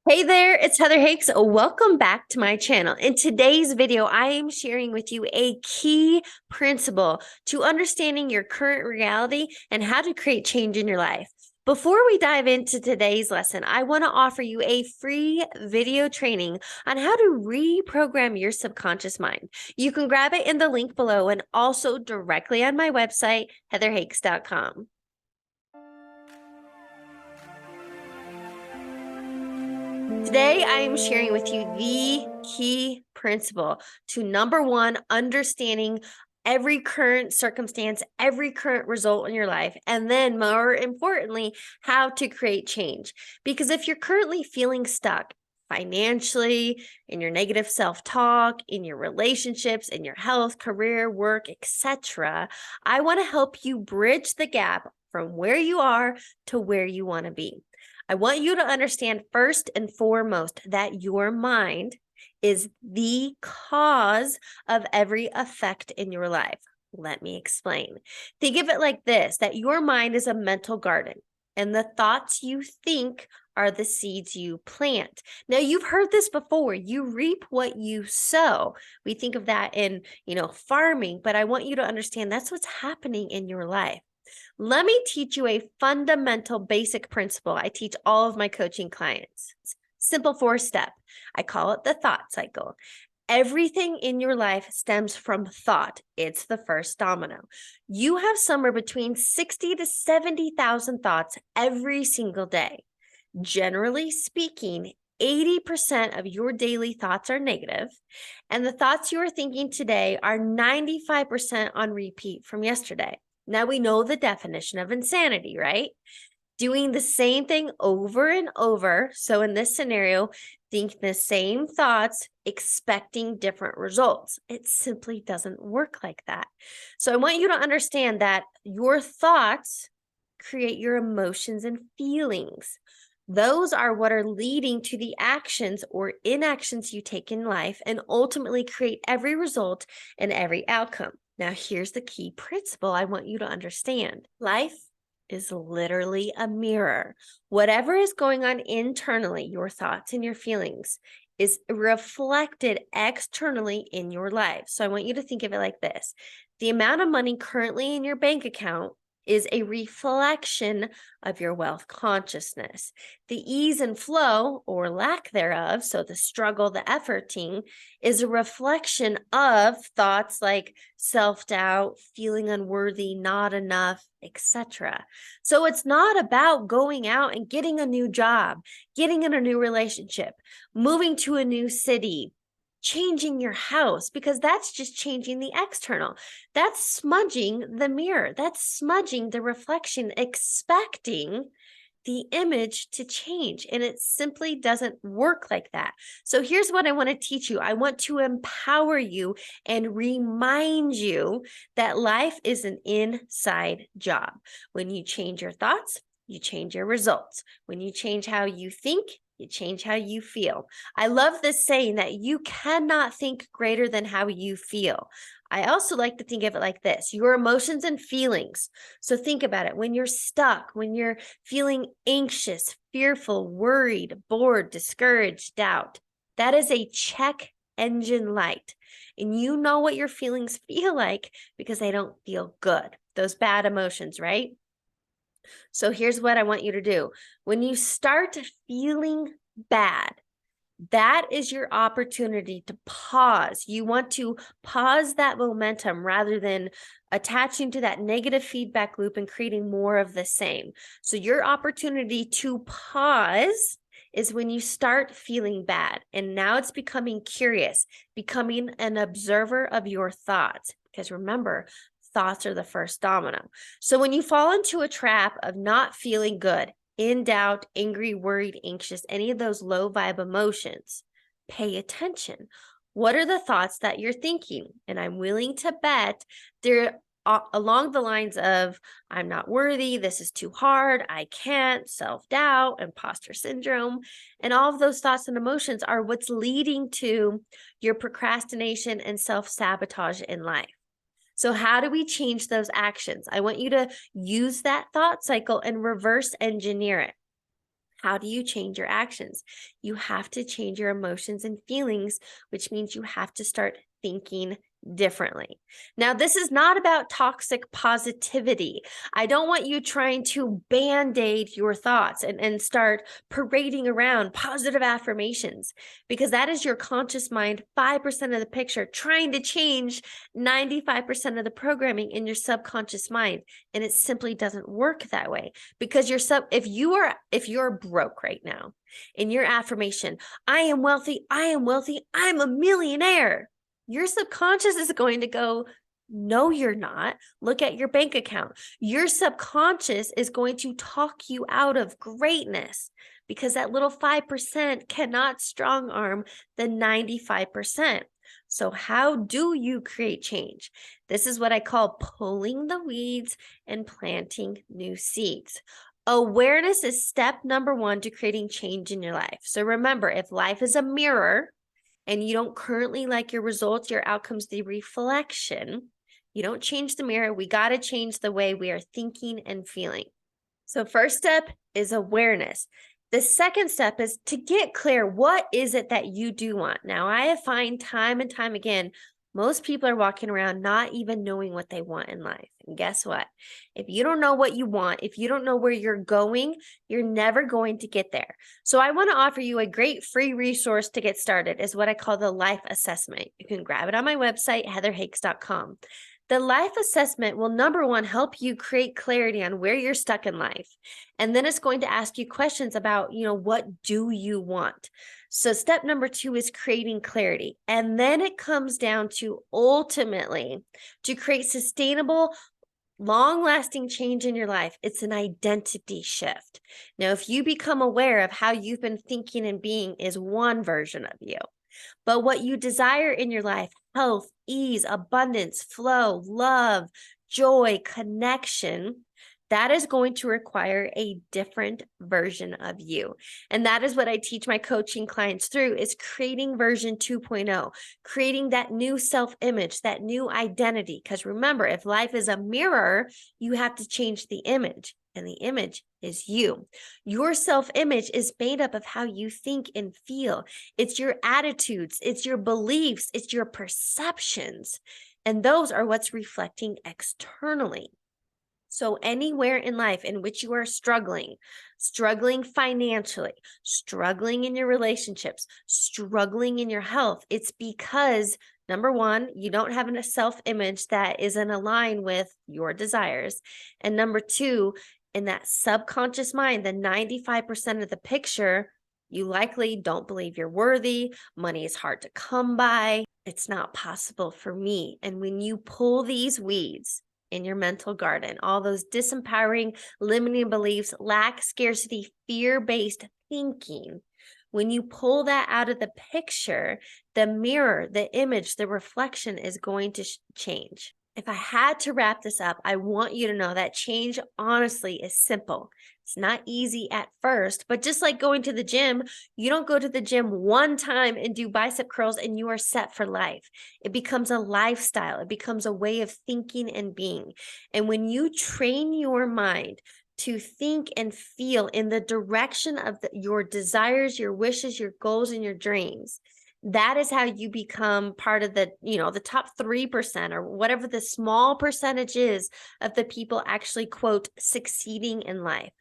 Hey there, it's Heather Hakes. Welcome back to my channel. In today's video, I am sharing with you a key principle to understanding your current reality and how to create change in your life. Before we dive into today's lesson, I want to offer you a free video training on how to reprogram your subconscious mind. You can grab it in the link below and also directly on my website, heatherhakes.com. Today, I am sharing with you the key principle to number one, understanding every current circumstance, every current result in your life, and then more importantly, how to create change. Because if you're currently feeling stuck financially, in your negative self-talk, in your relationships, in your health, career, work, etc., I want to help you bridge the gap from where you are to where you want to be. I want you to understand first and foremost that your mind is the cause of every effect in your life. Let me explain. Think of it like this, that your mind is a mental garden, and the thoughts you think are the seeds you plant. Now, you've heard this before. You reap what you sow. We think of that in, farming, but I want you to understand that's what's happening in your life. Let me teach you a fundamental basic principle I teach all of my coaching clients. Simple 4-step. I call it the thought cycle. Everything in your life stems from thought. It's the first domino. You have somewhere between 60 to 70,000 thoughts every single day. Generally speaking, 80% of your daily thoughts are negative, and the thoughts you are thinking today are 95% on repeat from yesterday. Now we know the definition of insanity, right? Doing the same thing over and over. So in this scenario, think the same thoughts, expecting different results. It simply doesn't work like that. So I want you to understand that your thoughts create your emotions and feelings. Those are what are leading to the actions or inactions you take in life and ultimately create every result and every outcome. Now, here's the key principle I want you to understand. Life is literally a mirror. Whatever is going on internally, your thoughts and your feelings, is reflected externally in your life. So I want you to think of it like this. The amount of money currently in your bank account is a reflection of your wealth consciousness. The ease and flow or lack thereof, so the struggle, the efforting, is a reflection of thoughts like self-doubt, feeling unworthy, not enough, etc. So it's not about going out and getting a new job, getting in a new relationship, moving to a new city, changing your house, because that's just changing the external. That's smudging the mirror. That's smudging the reflection, expecting the image to change. And it simply doesn't work like that. So here's what I want to teach you. I want to empower you and remind you that life is an inside job. When you change your thoughts, you change your results. When you change how you think, you change how you feel. I love this saying that you cannot think greater than how you feel. I also like to think of it like this, your emotions and feelings. So think about it. When you're stuck, when you're feeling anxious, fearful, worried, bored, discouraged, doubt, that is a check engine light. And you know what your feelings feel like because they don't feel good. Those bad emotions, right? So here's what I want you to do. When you start feeling bad, that is your opportunity to pause. You want to pause that momentum rather than attaching to that negative feedback loop and creating more of the same. So your opportunity to pause is when you start feeling bad. And now it's becoming curious, becoming an observer of your thoughts. Because remember, thoughts are the first domino. So when you fall into a trap of not feeling good, in doubt, angry, worried, anxious, any of those low vibe emotions, pay attention. What are the thoughts that you're thinking? And I'm willing to bet they're along the lines of, I'm not worthy, this is too hard, I can't, self-doubt, imposter syndrome. And all of those thoughts and emotions are what's leading to your procrastination and self-sabotage in life. So how do we change those actions? I want you to use that thought cycle and reverse engineer it. How do you change your actions? You have to change your emotions and feelings, which means you have to start thinking differently. Now, this is not about toxic positivity. I don't want you trying to band-aid your thoughts and start parading around positive affirmations, because that is your conscious mind, 5% of the picture, trying to change 95% of the programming in your subconscious mind. And it simply doesn't work that way, because if you're broke right now, in your affirmation, I am wealthy, I'm a millionaire, your subconscious is going to go, no, you're not. Look at your bank account. Your subconscious is going to talk you out of greatness, because that little 5% cannot strong arm the 95%. So how do you create change? This is what I call pulling the weeds and planting new seeds. Awareness is step number 1 to creating change in your life. So remember, if life is a mirror and you don't currently like your results, your outcomes, the reflection, you don't change the mirror. We got to change the way we are thinking and feeling. So first step is awareness. The second step is to get clear. What is it that you do want? Now, I have found time and time again, most people are walking around not even knowing what they want in life. And guess what? If you don't know what you want, if you don't know where you're going, you're never going to get there. So I want to offer you a great free resource to get started, is what I call the life assessment. You can grab it on my website, heatherhakes.com. The life assessment will, number 1, help you create clarity on where you're stuck in life. And then it's going to ask you questions about, what do you want? So step number 2 is creating clarity. And then it comes down to ultimately to create sustainable, long-lasting change in your life. It's an identity shift. Now, if you become aware of how you've been thinking and being is one version of you, but what you desire in your life, health, ease, abundance, flow, love, joy, connection, that is going to require a different version of you. And that is what I teach my coaching clients through, is creating version 2.0, creating that new self-image, that new identity. Because remember, if life is a mirror, you have to change the image. And the image is you. Your self-image is made up of how you think and feel. It's your attitudes, it's your beliefs, it's your perceptions. And those are what's reflecting externally. So anywhere in life in which you are struggling financially, struggling in your relationships, struggling in your health, it's because, number 1, you don't have a self-image that is in line with your desires. And number 2, in that subconscious mind, the 95% of the picture, you likely don't believe you're worthy. Money is hard to come by. It's not possible for me. And when you pull these weeds in your mental garden, all those disempowering, limiting beliefs, lack, scarcity, fear-based thinking, when you pull that out of the picture, the mirror, the image, the reflection is going to change. If I had to wrap this up, I want you to know that change, honestly, is simple. It's not easy at first, but just like going to the gym, you don't go to the gym one time and do bicep curls and you are set for life. It becomes a lifestyle. It becomes a way of thinking and being. And when you train your mind to think and feel in the direction of your desires, your wishes, your goals, and your dreams, that is how you become part of the top 3%, or whatever the small percentage is of the people actually, quote, succeeding in life.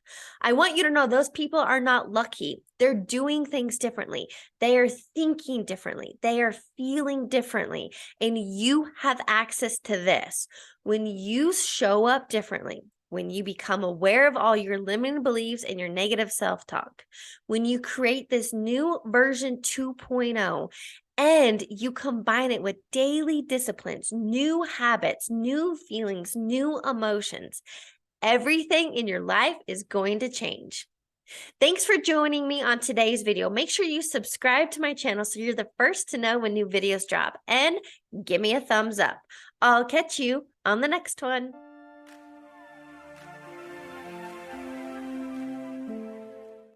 I want you to know those people are not lucky. They're doing things differently. They are thinking differently. They are feeling differently. And you have access to this. When you show up differently, when you become aware of all your limiting beliefs and your negative self-talk, when you create this new version 2.0, and you combine it with daily disciplines, new habits, new feelings, new emotions, everything in your life is going to change. Thanks for joining me on today's video. Make sure you subscribe to my channel so you're the first to know when new videos drop, and give me a thumbs up. I'll catch you on the next one.